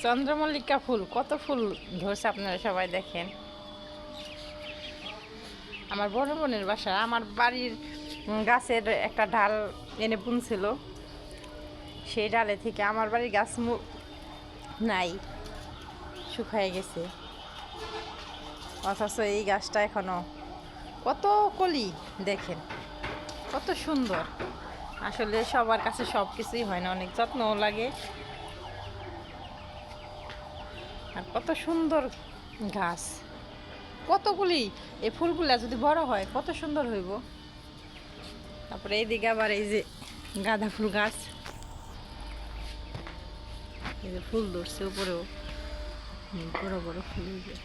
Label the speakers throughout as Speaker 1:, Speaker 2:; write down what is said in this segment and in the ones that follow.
Speaker 1: চন্দ্রমল্লিকা ফুল, কত ফুল ধরছে আপনারা সবাই দেখেন। আমার বড় বোনের বাসা, আমার বাড়ির গাছের একটা ডাল এনে বুনছিল, সেই ডালে থেকে আমার বাড়ির গাছ নাই, শুকায় গেছে, অথচ এই গাছটা এখনো কত কলি দেখেন, কত সুন্দর। আসলে সবার কাছে সব কিছুই হয় না, অনেক যত্নও লাগে। আর কত সুন্দর গাছ, কতগুলি এই ফুলগুলা যদি বড় হয় কত সুন্দর হইব। তারপরে এইদিকে আবার এই যে গাঁদা ফুল গাছ, এই যে ফুল ধরছে উপরেও, বড় বড় ফুল। এই যে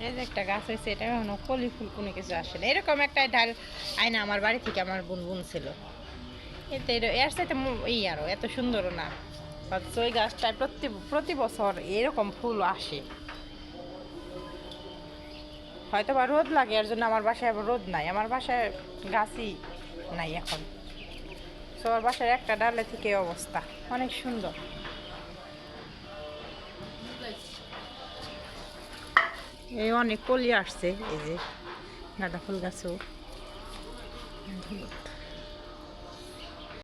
Speaker 1: এই যে একটা গাছ হয়েছে, এটা এখনো কলি ফুল কোনো কিছু আসে না। এরকম একটা ডাল আয়না আমার বাড়ি থেকে আমার বোন বুনছিল, এতে এর সাথে আরো এত সুন্দরও না। ওই গাছটায় প্রতি বছর এরকম ফুল আসে। হয়তো বা রোদ লাগে, এর জন্য আমার বাসায় আবার রোদ নাই, আমার বাসায় গাছই নাই এখন। সবার বাসার একটা ডালে থেকে অবস্থা অনেক সুন্দর। এই অনেক কলি আসছে, এই যে গাঁদা ফুল গাছও।